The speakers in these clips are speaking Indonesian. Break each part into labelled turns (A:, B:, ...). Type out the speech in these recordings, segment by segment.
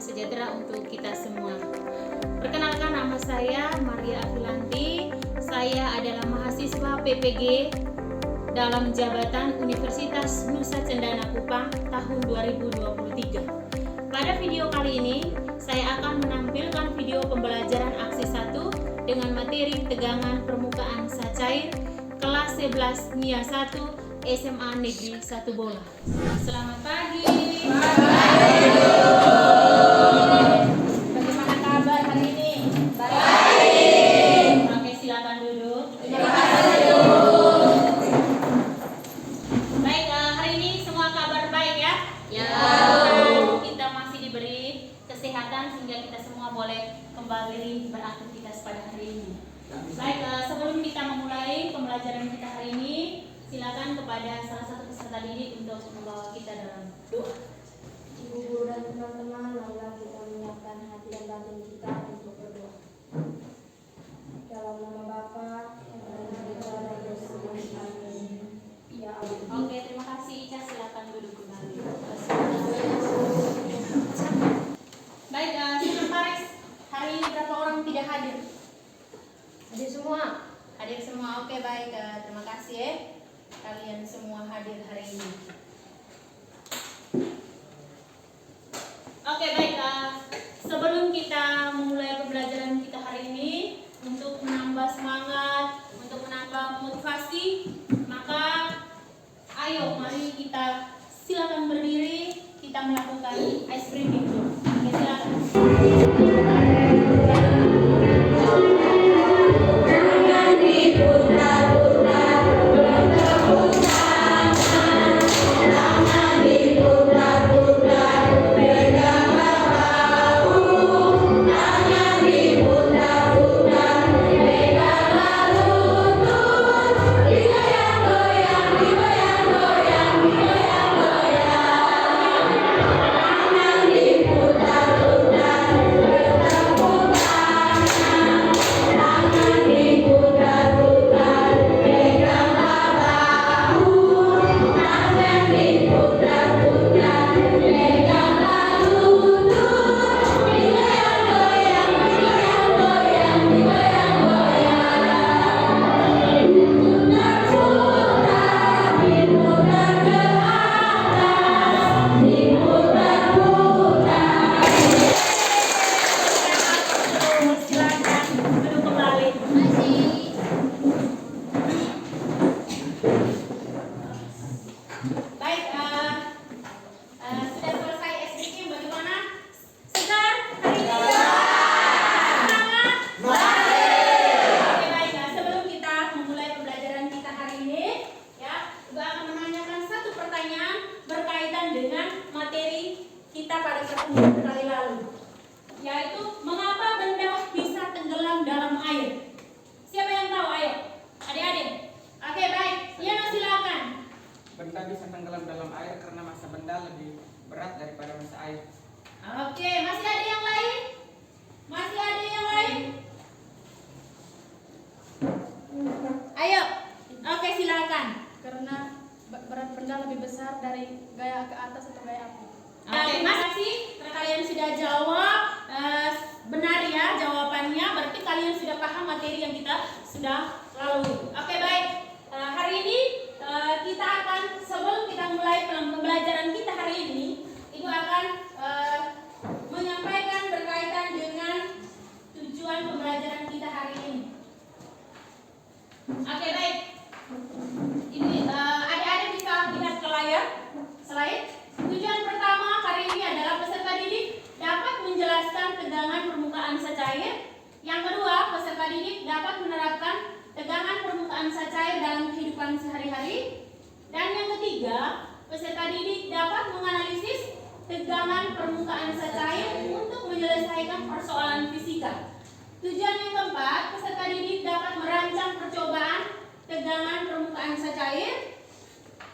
A: sejahtera untuk kita semua. Perkenalkan, nama saya Maria Afilanti. Saya adalah mahasiswa PPG dalam jabatan Universitas Nusa Cendana Kupang tahun 2023. Pada video kali ini, saya akan menampilkan video pembelajaran aksi 1 dengan materi tegangan permukaan cair kelas 11 NIA 1 SMA Negeri 1 Bola. Selamat pagi. Bagaimana kabar hari ini? Baik. Oke, silakan duduk. Terima kasih. Baik, hari ini semua kabar baik ya? Ya. Kita masih diberi kesehatan sehingga kita semua boleh kembali beraktivitas pada hari ini. Baik, sebelum kita memulai pembelajaran kita hari ini, silakan kepada salah satu peserta didik untuk membawa kita dalam doa.
B: Ibu guru dan teman-teman, marilah kita menyiapkan hati dan batin kita untuk berdoa. Dalam nama Bapa dan Putra dan Roh Kudus. Amin. Ya Allah.
A: Oke, terima kasih Ica, silakan duduk kembali. Baik, sekretaris, hari ini berapa orang tidak hadir?
B: Hadir semua.
A: Hadir semua, oke baik, terima kasih ya. Kalian semua hadir hari ini. Oke baik, sebelum kita memulai pembelajaran kita hari ini, untuk menambah semangat, untuk menambah motivasi, maka ayo mari kita silakan berdiri, kita melakukan ice breathing. Oke, silakan.
C: Benda bisa tenggelam dalam air karena massa benda lebih berat daripada massa air.
A: Oke, masih ada yang lain? Masih ada yang lain? Ayo. Oke, silakan.
B: Karena berat benda lebih besar dari gaya ke atas atau gaya api.
A: Oke, terima kasih. Karena kalian sudah jawab benar ya jawabannya. Berarti kalian sudah paham materi yang kita sudah lalui. Oke, baik. Hari ini kita akan, sebelum kita mulai pembelajaran kita hari ini, Ibu akan menyampaikan berkaitan dengan tujuan pembelajaran kita hari ini. Oke, baik. Ini adik-adik bisa lihat ke layar slide. Tujuan pertama hari ini adalah peserta didik dapat menjelaskan tegangan permukaan secair. Yang kedua, peserta didik dapat menerapkan tegangan permukaan secair dalam kehidupan sehari-hari. Dan yang ketiga, peserta didik dapat menganalisis tegangan permukaan secair untuk menyelesaikan persoalan fisika. Tujuan yang keempat, peserta didik dapat merancang percobaan tegangan permukaan secair.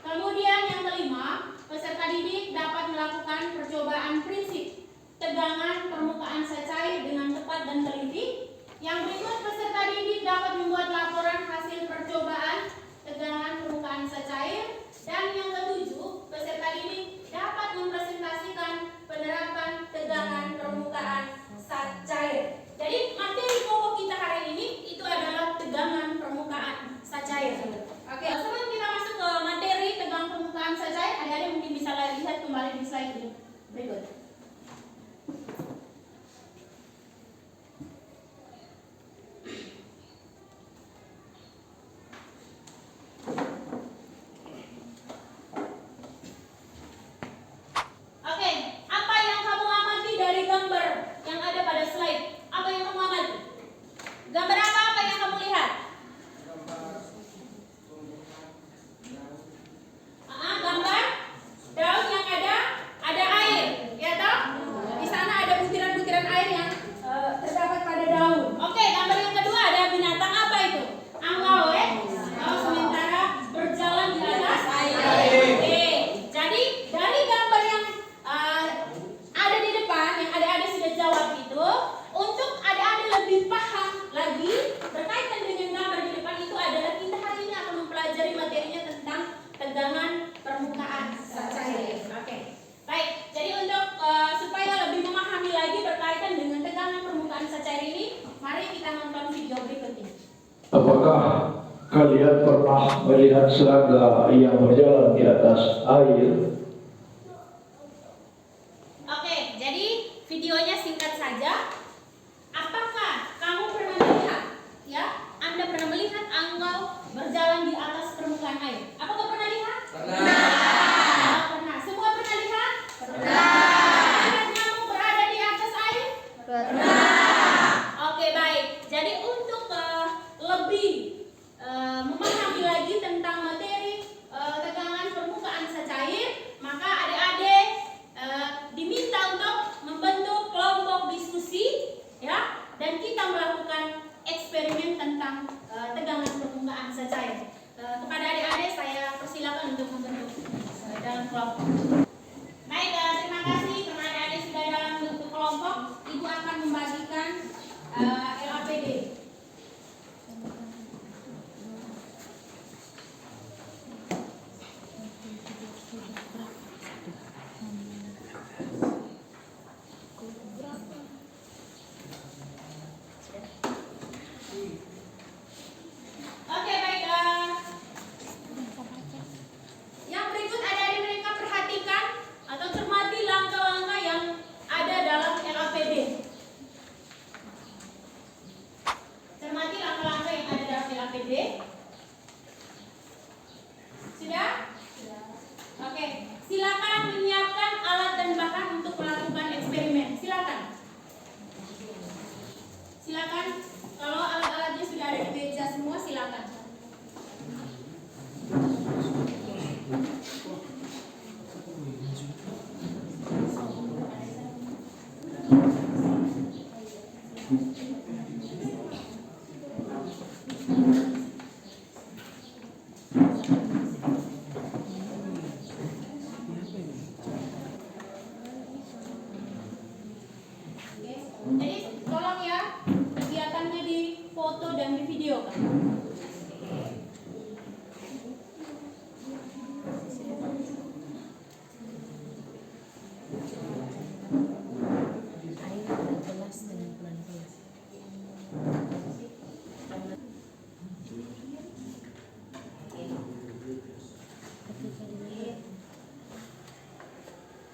A: Kemudian yang kelima, peserta didik dapat melakukan percobaan prinsip tegangan permukaan secair dengan tepat dan teliti. Yang berikut, peserta didik dapat membuat laporan hasil percobaan tegangan permukaan secair. Dan yang ketujuh, peserta didik dapat mempresentasikan penerapan tegangan Berikut. Oke, apa yang kamu amati dari gambar yang ada pada slide? Apa yang kamu amati? Gambar apa yang kamu lihat? Gambar daun yang ada air, ya toh? Di sana ada butiran-butiran air yang terdapat pada daun. Oke, gambar yang kedua ada binatang apa itu? Angau, sementara berjalan di atas air. Oke, jadi dari gambar yang ada di depan yang adik-adik sudah jawab itu, untuk adik-adik lebih paham lagi berkaitan dengan gambar di depan itu adalah kita hari ini akan mempelajari materinya tentang tegangan permukaan cair. Oke, baik. Jadi untuk supaya lebih memahami lagi berkaitan dengan tegangan permukaan cair ini, mari kita nonton video berikut ini.
D: Apakah kalian pernah melihat serangga yang berjalan di atas air?
A: Oke, jadi videonya singkat saja. Apakah kamu pernah melihat, ya? Anda pernah melihat angau berjalan di atas permukaan air? Apakah pernah lihat? Pernah. Pernah. Semua pernah lihat? Pernah. Lihat nyamuk berada di atas air? Pernah. Oke, baik. Jadi untuk lebih memahami lagi tentang materi tegangan permukaan cair, maka adik-adik diminta untuk membentuk kelompok diskusi, ya, dan kita melakukan eksperimen tentang tegangan permukaan cair. Kepada adik-adik saya persilakan untuk membentuk dalam kelompok. Baik, terima kasih karena adik-adik sudah dalam bentuk kelompok. Ibu akan membagikan LAPD. Oke, baik. Yang berikut adik-adik mereka perhatikan atau cermati langkah-langkah yang ada dalam LAPD. Cermati langkah-langkah yang ada dalam LAPD. Sudah? Oke, silakan menyiapkan alat dan bahan untuk melakukan eksperimen. Silakan. Silakan. Kalau alat-alatnya sudah ada di meja semua, silakan. Jadi tolong ya kegiatannya di foto dan di video kan.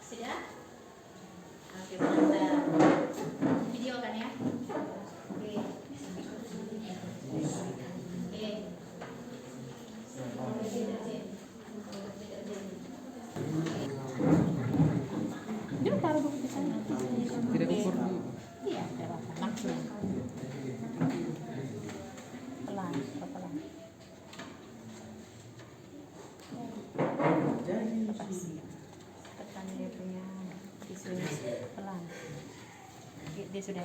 A: Sudah? Oke, mantap. Video kan ya? Oke.
E: Dia taruh dulu di sana.
C: Tidak ukur dulu.
E: Iya, langsung. Pelan, pelan. Tekan dia punya tisunya pelan. Dia sudah.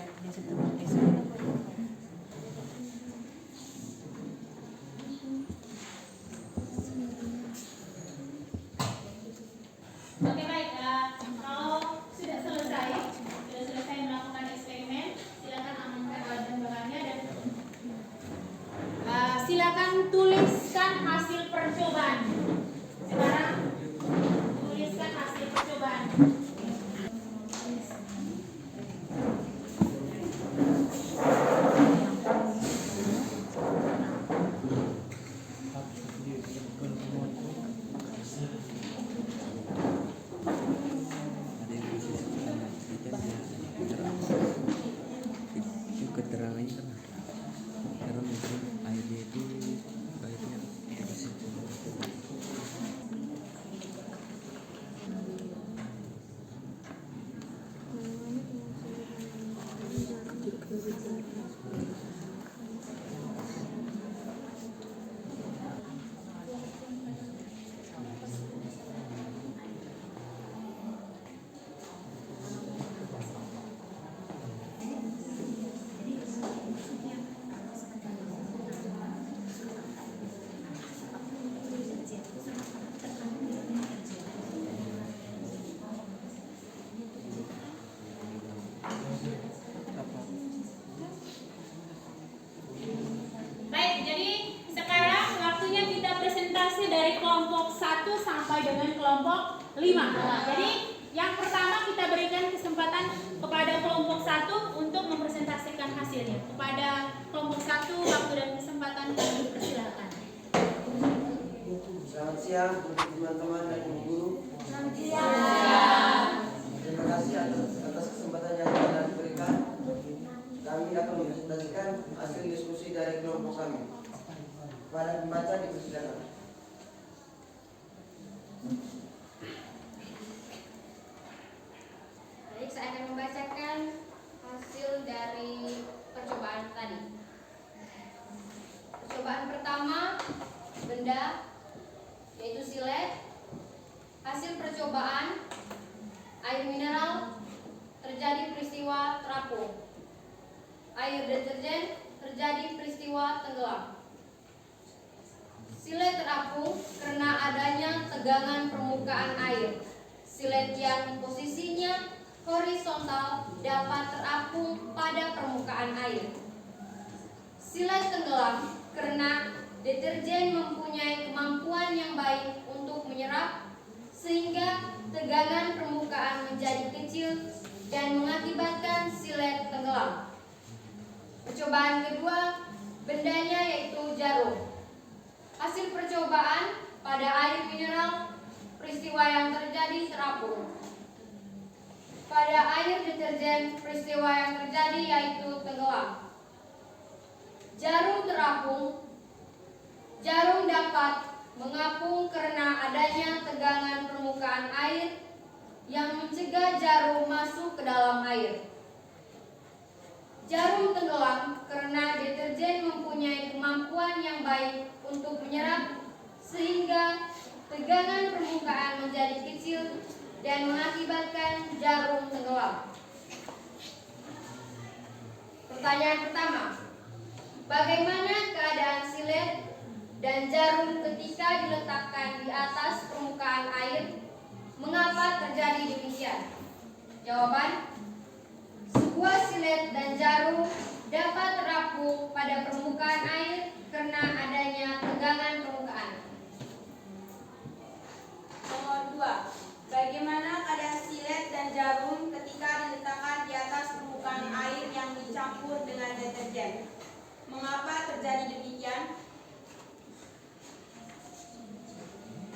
A: Oke, baik. Kalau sudah selesai melakukan eksperimen, silakan amankan alat dan bahannya dan silakan tuliskan hasil percobaan. Sekarang tuliskan hasil percobaan. Jadi yang pertama kita berikan kesempatan kepada kelompok 1 untuk mempresentasikan hasilnya. Kepada kelompok 1 waktu dan kesempatan kami persilakan.
F: Selamat siang untuk teman-teman dan ibu guru.
B: Selamat siang.
F: Terima kasih atas kesempatan yang telah diberikan. Kami akan mempresentasikan hasil diskusi dari kelompok kami. Pada pembaca dipersilakan.
B: Baik, saya akan membacakan hasil dari percobaan tadi. Percobaan pertama, benda, yaitu silet. Hasil percobaan, air mineral, terjadi peristiwa terapung. Air deterjen, terjadi peristiwa tenggelam. Silet terapung karena adanya tegangan permukaan air. Silet yang posisinya horizontal dapat terapung pada permukaan air. Silet tenggelam karena deterjen mempunyai kemampuan yang baik untuk menyerap sehingga tegangan permukaan menjadi kecil dan mengakibatkan silet tenggelam. Percobaan kedua, bendanya yaitu jarum. Hasil percobaan pada air mineral, peristiwa yang terjadi terapung. Pada air deterjen, peristiwa yang terjadi yaitu tenggelam. Jarum terapung. Jarum dapat mengapung karena adanya tegangan permukaan air yang mencegah jarum masuk ke dalam air. Jarum tenggelam karena deterjen mempunyai kemampuan yang baik untuk menyerap sehingga tegangan permukaan menjadi kecil dan mengakibatkan jarum tenggelam. Pertanyaan pertama, bagaimana keadaan silet dan jarum ketika diletakkan di atas permukaan air? Mengapa terjadi demikian? Jawaban, sebuah silet dan jarum dapat terapung pada permukaan air karena adanya tegangan permukaan.
G: Nomor 2. Bagaimana keadaan silet dan jarum ketika diletakkan di atas permukaan air yang dicampur dengan deterjen? Mengapa terjadi demikian?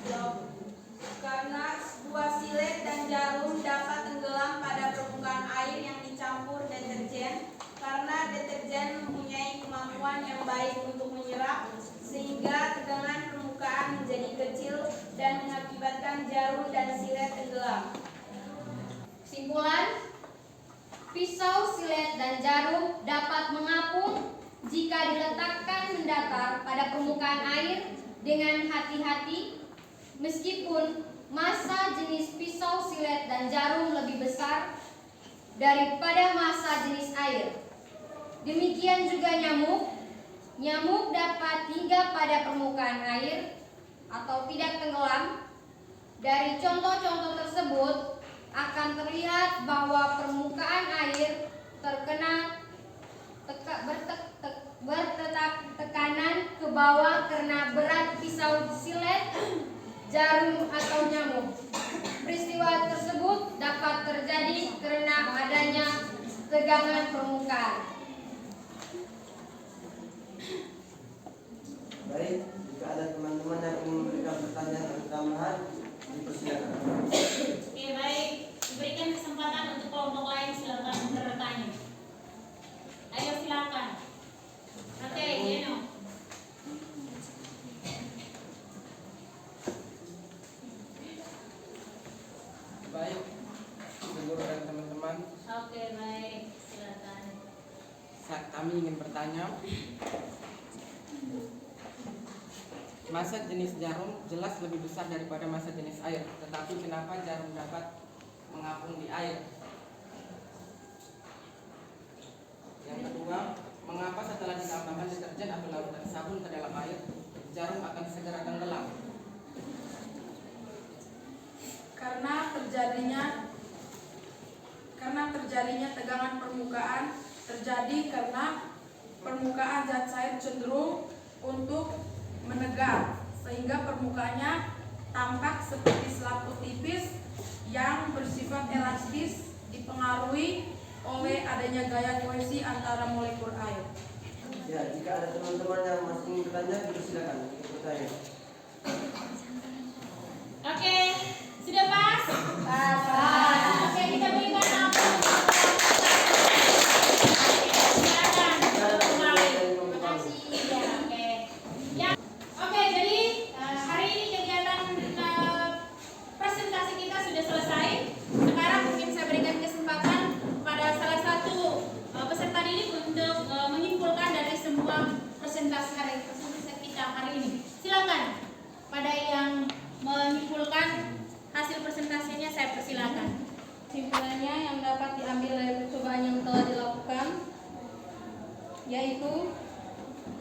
G: Jawab, karena sebuah silet dan jarum dapat tenggelam pada permukaan air yang dicampur deterjen karena deterjen mempunyai kemampuan yang baik untuk menyerap sehingga tegangan permukaan menjadi kecil dan mengakibatkan jarum dan silet tenggelam.
B: Kesimpulan, pisau, silet, dan jarum dapat mengapung jika diletakkan mendatar pada permukaan air dengan hati-hati, meskipun massa jenis pisau, silet, dan jarum lebih besar daripada massa jenis air. Demikian juga nyamuk. Nyamuk dapat tinggal pada permukaan air atau tidak tenggelam. Dari contoh-contoh tersebut akan terlihat bahwa permukaan air terkena tekanan ke bawah karena berat pisau, silet, jarum, atau nyamuk. Peristiwa tersebut dapat terjadi karena adanya tegangan permukaan.
F: Baik, jika ada teman-teman yang ingin memberikan pertanyaan atau tambahan, dipersilakan.
A: Oke, baik. Diberikan kesempatan untuk kelompok lain, silakan bertanya. Ayo silakan. Oke, Geno.
C: Baik, ibu guru dan teman-teman,
A: Oke, baik. Silakan.
C: kami ingin bertanya. Massa jenis jarum jelas lebih besar daripada massa jenis air, tetapi kenapa jarum dapat mengapung di air? Yang kedua, mengapa setelah ditambahkan deterjen atau larutan sabun ke dalam air, jarum akan segera tenggelam?
G: Karena terjadinya tegangan permukaan terjadi karena permukaan zat cair cenderung untuk menegang sehingga permukaannya tampak seperti selaput tipis yang bersifat elastis dipengaruhi oleh adanya gaya kohesi antara molekul air.
F: Ya, jika ada teman-teman yang masih ingin bertanya, silakan bertanya.
A: Oke, sudah pas? Pas. Oke, kita berikan aplaus. Silakan kembali. Terima kasih. Ya, oke. Ya, oke. Jadi hari ini kegiatan presentasi kita sudah selesai. Sekarang mungkin saya berikan kesempatan pada salah satu peserta didik untuk menyimpulkan dari semua presentasi kita hari ini. Silakan. Pada yang menyimpulkan hasil presentasinya saya persilakan.
G: Kesimpulannya yang dapat diambil dari percobaan yang telah dilakukan yaitu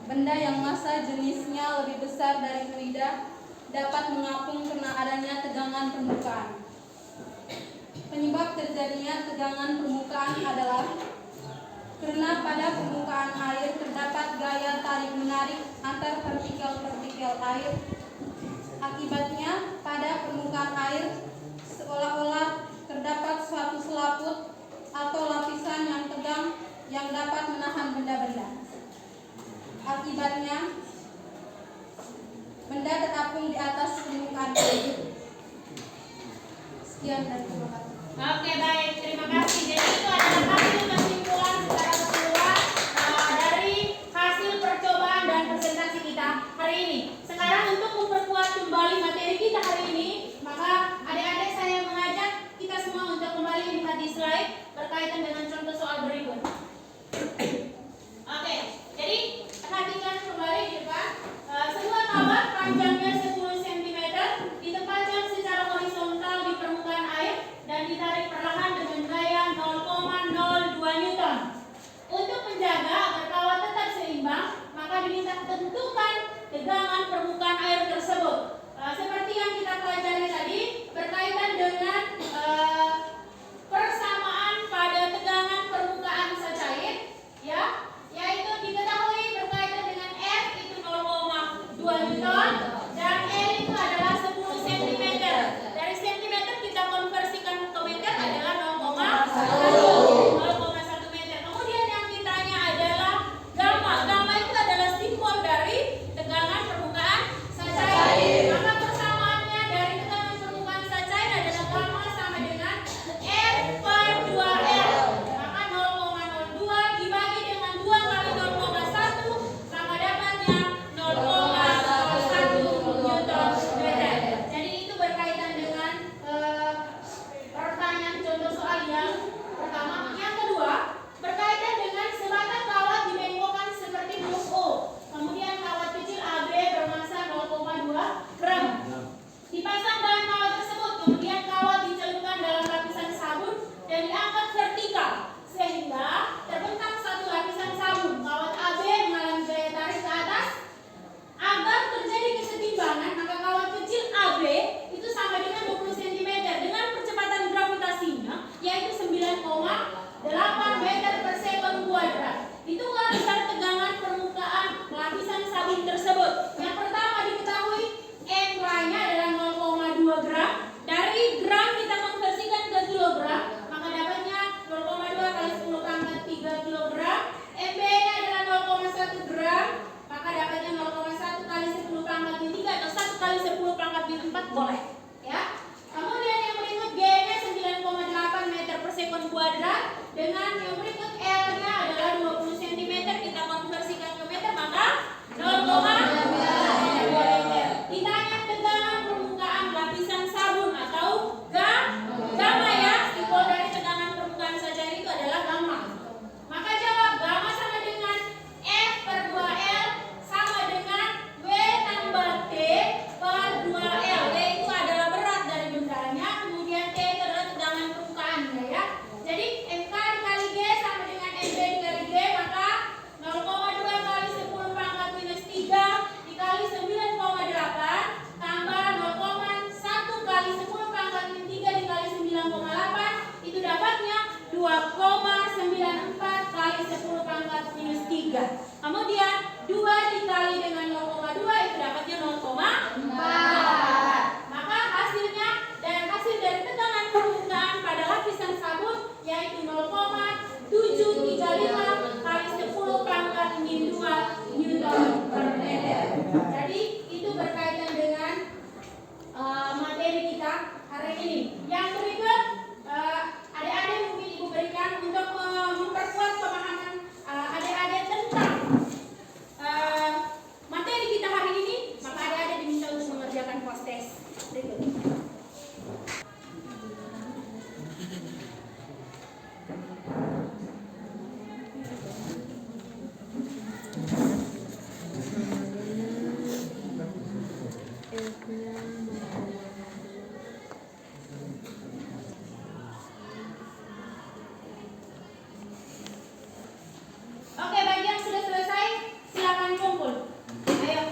G: benda yang massa jenisnya lebih besar dari fluida dapat mengapung karena adanya tegangan permukaan. Penyebab terjadinya tegangan permukaan adalah karena pada permukaan air terdapat gaya tarik-menarik antar partikel-partikel air. Akibatnya, pada permukaan air seolah-olah terdapat suatu selaput atau lapisan yang tegang yang dapat menahan benda-benda. Akibatnya, benda terapung di atas permukaan air. Sekian dan terima kasih.
A: Oke, baik, terima kasih. Jadi itu adalah hasil kesimpulan secara keseluruhan dari hasil percobaan dan presentasi kita hari ini. Sekarang untuk memperkuat kembali materi kita hari ini, maka adik-adik saya mengajak kita semua untuk kembali melihat di slide berkaitan dengan contoh soal berikut. Oke, jadi perhatikan kembali di depan. Sebuah kawat panjangnya 10 cm ditempatkan secara horizontal di permukaan air dan ditarik perlahan dengan gaya 0,02 Newton. Untuk menjaga agar kawat tetap seimbang, maka diminta tentukan tegangan permukaan air tersebut. Seperti yang kita pelajari tadi berkaitan dengan persamaan pada tegangan permukaan cair, ya, yaitu diketahui berkaitan dengan F itu 0,2 Newton dan L itu adalah 10 cm. Dari cm kita konversikan ke meter adalah 0,1 meter. Kemudian yang ditanya adalah gamma. Gamma itu adalah simbol dari tegangan permukaan cair. Maka persamaannya dari tegangan permukaan cair adalah gamma sama dengan F per 2L. Maka 0,02 dibagi dengan 2 kali 0,1 sama dapatnya 0,01 Newton meter. Jadi itu berkaitan dengan pertanyaan contoh soal yang pertama. Yang kedua berkaitan dengan sebatang kawat dibengkokkan seperti huruf O. Kemudian kawat kecil AB bermassa 0,2 gram. Dipasang dalam kawat tersebut, kemudian kawat dicelupkan dalam lapisan sabun dan diangkat vertikal sehingga terbentang satu lapisan sabun. Kawat AB mengalami gaya tarik ke atas. Agar terjadi kesetimbangan, maka kawat kecil AB itu sama dengan 20 cm dengan percepatan gravitasinya yaitu 9,8 meter per sekon kuadrat. Hitungan besar tegangan permukaan lapisan sabun tersebut. Yang pertama diketahui MK-nya adalah 0,2 gram. Dari gram kita konversikan ke kilogram, maka dapatnya 0,2 kali 10 pangkat 3 kilogram. MB-nya adalah 0,1 gram, maka dapatnya 0,1 kali 10 pangkat 3 atau 1 kali 10 pangkat 4 boleh. Ya. Kemudian yang berikut G-nya 9,8 meter per sekon kuadrat. Dengan yang berikut L-nya adalah 20 cm, kita konversikan ke meter maka 0,2 meter. Ditanya tegangan permukaan lapisan sabun atau gamma ya, simbol dari tegangan permukaan cair itu adalah gamma. Maka jawab gamma sama dengan F per 2L sama dengan W tambah T per 2L. W itu adalah berat dari bendanya, kemudian T itu adalah tegangan permukaannya ya. Jadi MK dikali G sama dengan MB dikali G, maka 0,2 kali 10 pangkat minus 3 dikali 9,8 tambah 0,1 kali 10 pangkat minus 3 dikali 9,8 itu dapatnya 2,94 kali 10 pangkat minus 3. Kemudian 2 dikali dengan 0,2 itu dapatnya 0,4. Maka 35 kali 10 pangkat min 2 Newton per meter. Jadi itu berkaitan dengan materi kita hari ini. Yang berikut adik-adik mungkin ibu berikan untuk memperkuat pemahaman adik-adik tentang materi kita hari ini, maka adik-adik diminta untuk mengerjakan post test berikut. Oke, bagi yang sudah selesai, silakan kumpul. Ayo.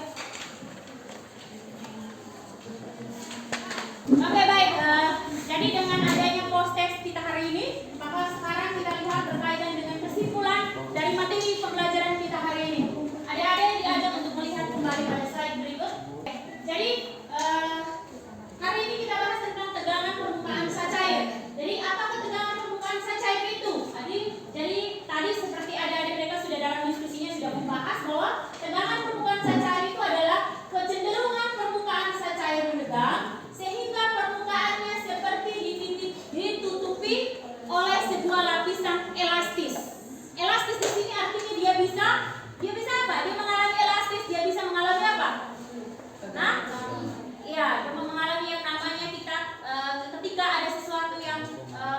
A: Oke, baik. Jadi dengan adanya post test kita hari ini, maka sekarang kita lihat berkaitan dengan kesimpulan dari materi pembelajaran kita hari ini. Adik-adik diajak untuk melihat kembali pada slide berikut. Jadi hari ini kita bahas tentang tegangan permukaan cair. Jadi apakah tegangan permukaan cair itu? Jadi tadi seperti adik-adik mereka sudah dalam diskusinya sudah membahas bahwa tegangan permukaan cair itu adalah kecenderungan permukaan cair menegang sehingga permukaannya seperti ditutupi oleh sebuah lapisan elastis. Elastis di sini artinya dia bisa apa? Dia mengalami elastis, dia bisa mengalami apa? Nah, ya, mengalami yang namanya kita ketika ada sesuatu yang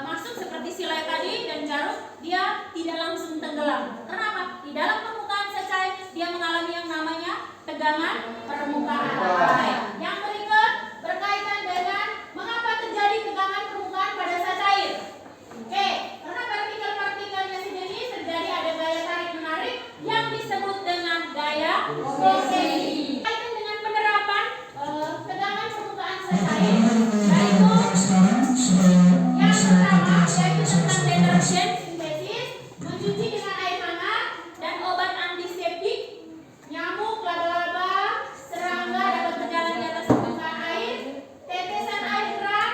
A: masuk seperti silai tadi dan jarum, dia tidak langsung tenggelam. Kenapa? Di dalam permukaan cair dia mengalami yang namanya tegangan permukaan air. Yang berikut berkaitan dengan mengapa terjadi tegangan permukaan pada cair. Oke, karena partikel-partikelnya sejenis terjadi ada gaya tarik menarik yang disebut dengan gaya Coulomb. Berkaitan dengan penerapan tegangan permukaan cair, yaitu yang pertama yaitu tentang deterjen sintesis, mencuci dengan air hangat dan obat antiseptik. Nyamuk, laba-laba, serangga dapat berjalan di atas permukaan air. Tetesan air keran,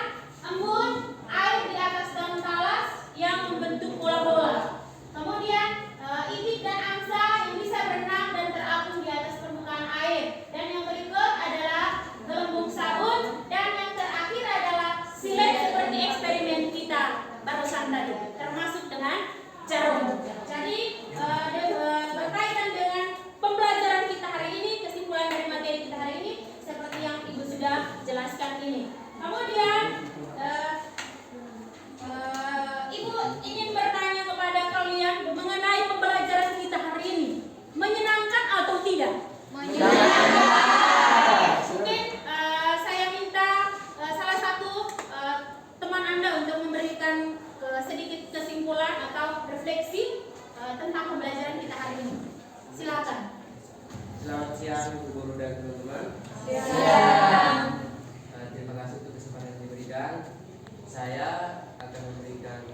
A: embun, air di atas daun talas yang membentuk bola-bola. Kemudian itik dan angsa yang bisa berenang dan terapung di atas permukaan air. Dan yang berikut adalah gelembung sabun, dan yang terakhir adalah silet seperti eksperimen kita barusan tadi, termasuk dengan jarum. Jadi berkaitan dengan pembelajaran kita hari ini, kesimpulan dari materi kita hari ini seperti yang ibu sudah jelaskan ini. Kemudian ibu ingin bertanya kepada kalian mengenai pembelajaran kita hari ini, menyenangkan atau tidak? Mungkin saya minta salah satu teman Anda untuk memberikan sedikit kesimpulan atau refleksi tentang pembelajaran kita hari ini. Silakan.
F: Selamat siang Ibu Guru dan teman-teman. Terima kasih untuk kesempatan yang diberikan. Saya akan memberikan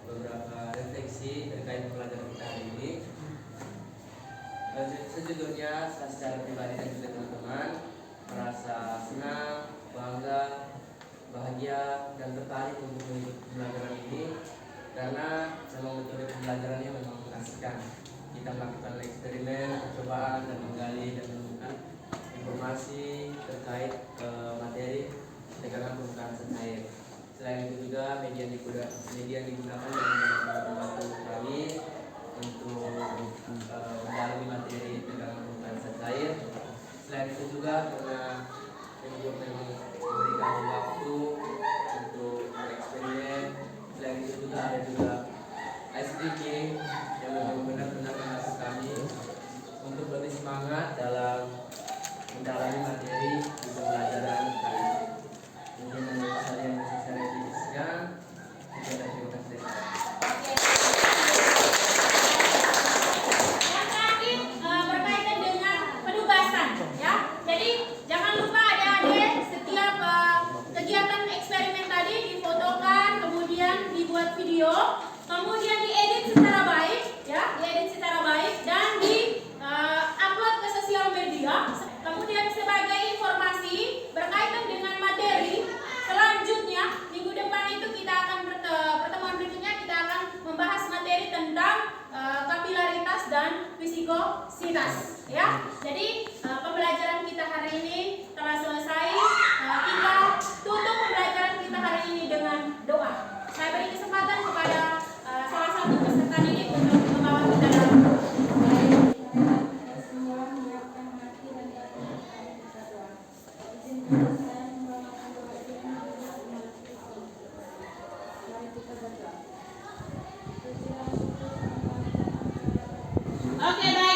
F: beberapa refleksi terkait pembelajaran kita hari ini. Sejujurnya saya secara pribadi dan juga teman-teman merasa senang, bangga, bahagia dan tertarik untuk mengikuti pembelajaran ini karena memang metode pembelajarannya memang mengasihkan. Kita melakukan eksperimen, percobaan dan menggali dan menemukan informasi terkait materi tegangan permukaan cair. Selain itu juga media yang digunakan yang membantu kami untuk mendalami materi tegangan permukaan cair. Selain itu juga karena memang memberikan waktu untuk eksperimen. Selain itu juga ada juga ice breaking yang memang benar-benar membantu kami untuk lebih semangat dalam mendalami materi di pembelajaran kali ini. Mungkin hanya saja yang bisa saya revisikan. Terima kasih.
A: Yang terakhir berkaitan dengan penugasan, ya. Jadi jangan lupa adik-adik setiap kegiatan eksperimen tadi difotokan, kemudian dibuat video, kemudian diedit secara baik, ya, diedit secara baik dan di-upload ke sosial media. Kemudian sebagai informasi berkaitan dengan materi selanjutnya minggu depan itu kita akan pertemuan berikutnya kita akan membahas materi tentang psikositas ya. Jadi pembelajaran kita hari ini telah selesai. Kita tutup pembelajaran kita hari ini dengan doa. Saya beri kesempatan kepada salah satu peserta didik untuk membawa kita dalam doa.
B: Semua menyiapkan hati dan batin kita doa. Izinkan saya membawakan doa ini dengan umat Islam. Mari kita berdoa.
A: Oke, baik.